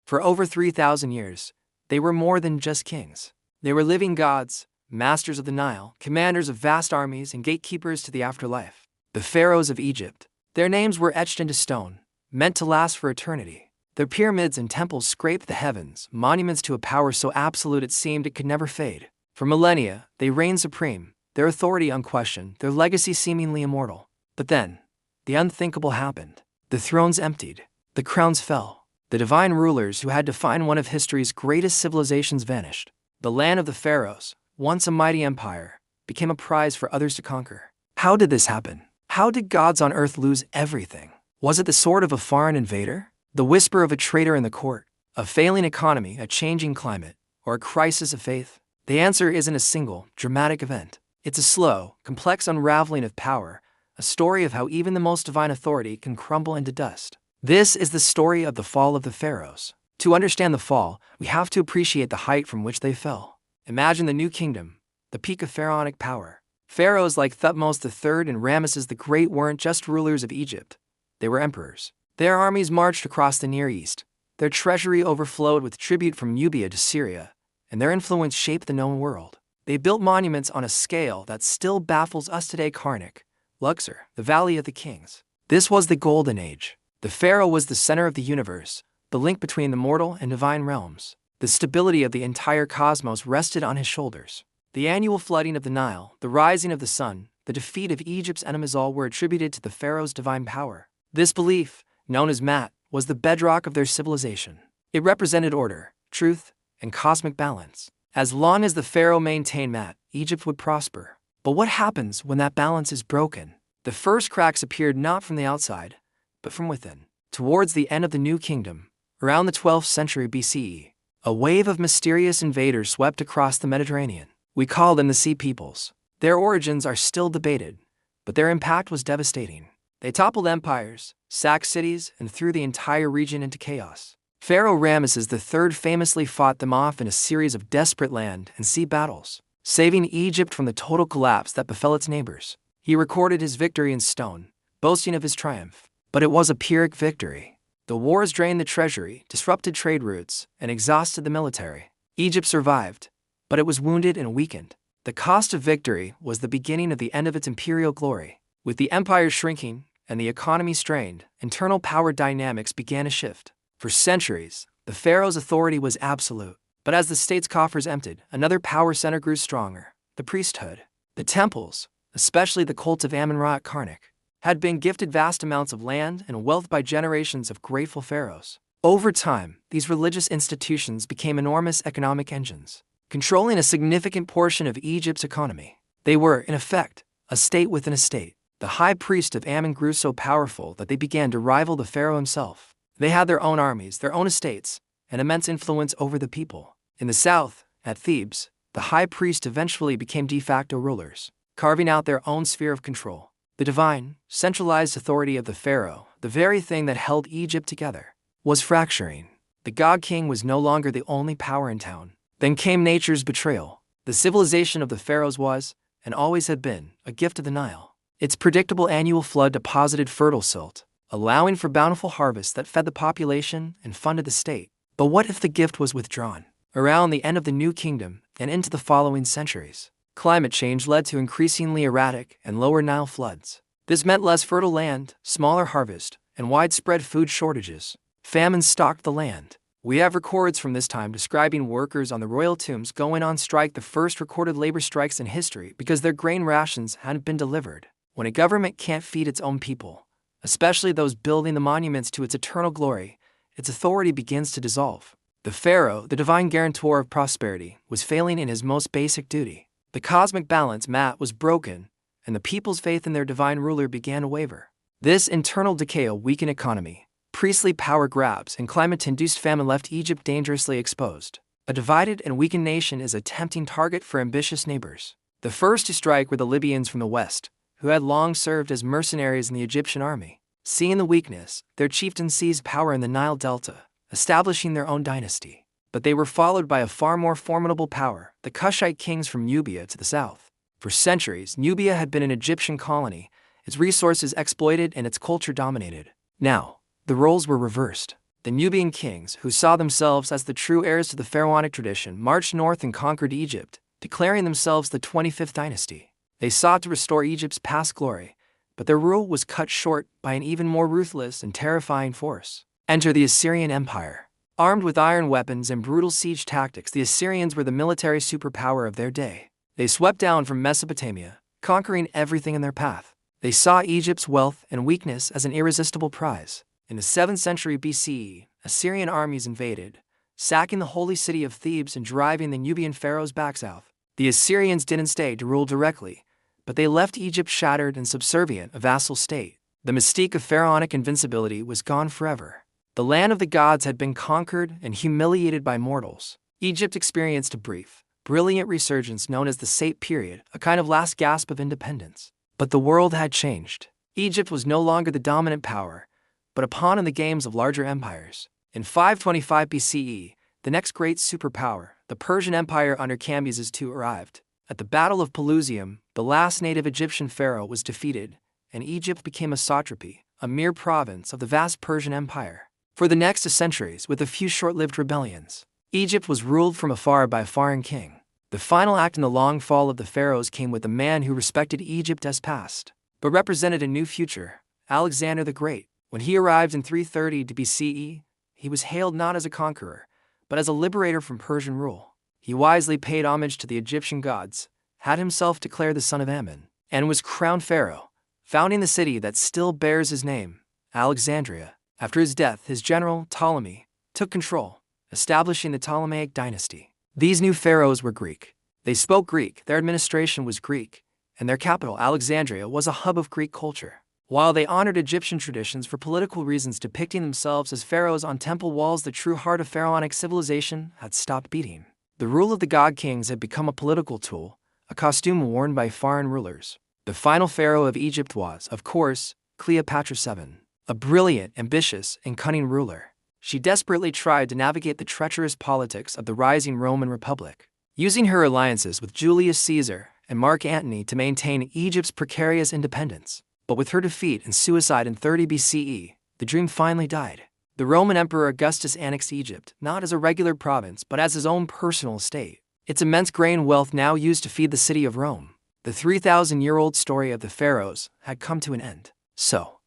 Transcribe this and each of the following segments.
For over 3,000 years, they were more than just kings. They were living gods, masters of the Nile, commanders of vast armies, and gatekeepers to the afterlife. The pharaohs of Egypt. Their names were etched into stone, meant to last for eternity. Their pyramids and temples scraped the heavens, monuments to a power so absolute it seemed it could never fade. For millennia, they reigned supreme, their authority unquestioned, their legacy seemingly immortal. But then, the unthinkable happened. The thrones emptied, the crowns fell. The divine rulers who had defined one of history's greatest civilizations vanished. The land of the pharaohs, once a mighty empire, became a prize for others to conquer. How did this happen? How did gods on earth lose everything? Was it the sword of a foreign invader? The whisper of a traitor in the court? A failing economy, a changing climate, or a crisis of faith? The answer isn't a single, dramatic event. It's a slow, complex unraveling of power, a story of how even the most divine authority can crumble into dust. This is the story of the fall of the pharaohs. To understand the fall, we have to appreciate the height from which they fell. Imagine the new kingdom, the peak of pharaonic power. Pharaohs like Thutmose III and Ramesses the Great weren't just rulers of Egypt. They were emperors. Their armies marched across the Near East. Their treasury overflowed with tribute from Nubia to Syria, and their influence shaped the known world. They built monuments on a scale that still baffles us today. Karnak, Luxor, the Valley of the Kings. This was the Golden Age. The pharaoh was the center of the universe, the link between the mortal and divine realms. The stability of the entire cosmos rested on his shoulders. The annual flooding of the Nile, the rising of the sun, the defeat of Egypt's enemies all were attributed to the pharaoh's divine power. This belief, known as Mat, was the bedrock of their civilization. It represented order, truth, and cosmic balance. As long as the pharaoh maintained Mat, Egypt would prosper. But what happens when that balance is broken? The first cracks appeared not from the outside, but from within. Towards the end of the New Kingdom, around the 12th century BCE, a wave of mysterious invaders swept across the Mediterranean. We call them the Sea Peoples. Their origins are still debated, but their impact was devastating. They toppled empires, sacked cities, and threw the entire region into chaos. Pharaoh Ramesses III famously fought them off in a series of desperate land and sea battles, saving Egypt from the total collapse that befell its neighbors. He recorded his victory in stone, boasting of his triumph. But it was a Pyrrhic victory. The wars drained the treasury, disrupted trade routes, and exhausted the military. Egypt survived, but it was wounded and weakened. The cost of victory was the beginning of the end of its imperial glory. With the empire shrinking and the economy strained, internal power dynamics began to shift. For centuries, the pharaoh's authority was absolute. But as the state's coffers emptied, another power center grew stronger: the priesthood. The temples, especially the cult of Amun-Ra at Karnak, had been gifted vast amounts of land and wealth by generations of grateful pharaohs. Over time, these religious institutions became enormous economic engines, controlling a significant portion of Egypt's economy. They were, in effect, a state within a state. The high priest of Amun grew so powerful that they began to rival the pharaoh himself. They had their own armies, their own estates, and immense influence over the people. In the south, at Thebes, the high priest eventually became de facto rulers, carving out their own sphere of control. The divine, centralized authority of the pharaoh, the very thing that held Egypt together, was fracturing. The god-king was no longer the only power in town. Then came nature's betrayal. The civilization of the pharaohs was, and always had been, a gift of the Nile. Its predictable annual flood deposited fertile silt, allowing for bountiful harvests that fed the population and funded the state. But what if the gift was withdrawn? Around the end of the New Kingdom and into the following centuries, climate change led to increasingly erratic and lower Nile floods. This meant less fertile land, smaller harvest, and widespread food shortages. Famine stalked the land. We have records from this time describing workers on the royal tombs going on strike, the first recorded labor strikes in history, because their grain rations hadn't been delivered. When a government can't feed its own people, especially those building the monuments to its eternal glory, its authority begins to dissolve. The pharaoh, the divine guarantor of prosperity, was failing in his most basic duty. The cosmic balance mat was broken, and the people's faith in their divine ruler began to waver. This internal decay, a weakened economy, priestly power grabs, and climate-induced famine left Egypt dangerously exposed. A divided and weakened nation is a tempting target for ambitious neighbors. The first to strike were the Libyans from the west, who had long served as mercenaries in the Egyptian army. Seeing the weakness, their chieftain seized power in the Nile Delta, establishing their own dynasty. But they were followed by a far more formidable power, the Kushite kings from Nubia to the south. For centuries, Nubia had been an Egyptian colony, its resources exploited and its culture dominated. Now, the roles were reversed. The Nubian kings, who saw themselves as the true heirs to the pharaonic tradition, marched north and conquered Egypt, declaring themselves the 25th dynasty. They sought to restore Egypt's past glory, but their rule was cut short by an even more ruthless and terrifying force. Enter the Assyrian Empire. Armed with iron weapons and brutal siege tactics, the Assyrians were the military superpower of their day. They swept down from Mesopotamia, conquering everything in their path. They saw Egypt's wealth and weakness as an irresistible prize. In the 7th century BCE, Assyrian armies invaded, sacking the holy city of Thebes and driving the Nubian pharaohs back south. The Assyrians didn't stay to rule directly, but they left Egypt shattered and subservient, a vassal state. The mystique of pharaonic invincibility was gone forever. The land of the gods had been conquered and humiliated by mortals. Egypt experienced a brief, brilliant resurgence known as the Sate period, a kind of last gasp of independence. But the world had changed. Egypt was no longer the dominant power, but a pawn in the games of larger empires. In 525 BCE, the next great superpower, the Persian Empire under Cambyses II, arrived. At the Battle of Pelusium, the last native Egyptian pharaoh was defeated, and Egypt became a satrapy, a mere province of the vast Persian Empire. For the next centuries, with a few short-lived rebellions, Egypt was ruled from afar by a foreign king. The final act in the long fall of the pharaohs came with a man who respected Egypt as past, but represented a new future, Alexander the Great. When he arrived in 330 BCE, he was hailed not as a conqueror, but as a liberator from Persian rule. He wisely paid homage to the Egyptian gods, had himself declared the son of Ammon, and was crowned pharaoh, founding the city that still bears his name, Alexandria. After his death, his general, Ptolemy, took control, establishing the Ptolemaic dynasty. These new pharaohs were Greek. They spoke Greek, their administration was Greek, and their capital, Alexandria, was a hub of Greek culture. While they honored Egyptian traditions for political reasons, depicting themselves as pharaohs on temple walls, the true heart of pharaonic civilization had stopped beating. The rule of the god kings had become a political tool, a costume worn by foreign rulers. The final pharaoh of Egypt was, of course, Cleopatra VII, a brilliant, ambitious, and cunning ruler. She desperately tried to navigate the treacherous politics of the rising Roman Republic, using her alliances with Julius Caesar and Mark Antony to maintain Egypt's precarious independence. But with her defeat and suicide in 30 BCE, the dream finally died. The Roman Emperor Augustus annexed Egypt, not as a regular province, but as his own personal estate. Its immense grain wealth now used to feed the city of Rome. The 3,000-year-old story of the pharaohs had come to an end. So,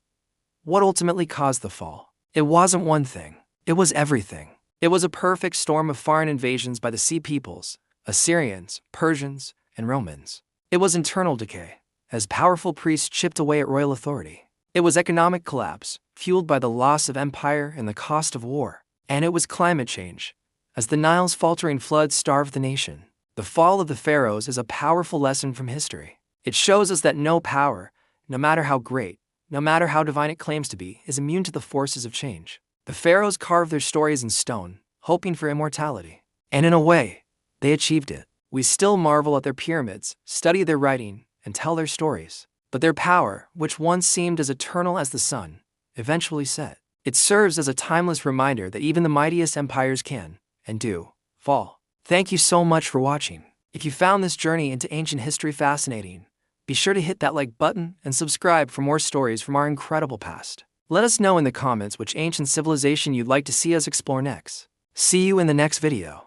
what ultimately caused the fall? It wasn't one thing. It was everything. It was a perfect storm of foreign invasions by the Sea Peoples, Assyrians, Persians, and Romans. It was internal decay, as powerful priests chipped away at royal authority. It was economic collapse, fueled by the loss of empire and the cost of war. And it was climate change, as the Nile's faltering floods starved the nation. The fall of the pharaohs is a powerful lesson from history. It shows us that no power, no matter how great, no matter how divine it claims to be, is immune to the forces of change. The pharaohs carved their stories in stone, hoping for immortality. And in a way, they achieved it. We still marvel at their pyramids, study their writing, and tell their stories. But their power, which once seemed as eternal as the sun, eventually set. It serves as a timeless reminder that even the mightiest empires can, and do, fall. Thank you so much for watching. If you found this journey into ancient history fascinating, be sure to hit that like button and subscribe for more stories from our incredible past. Let us know in the comments which ancient civilization you'd like to see us explore next. See you in the next video.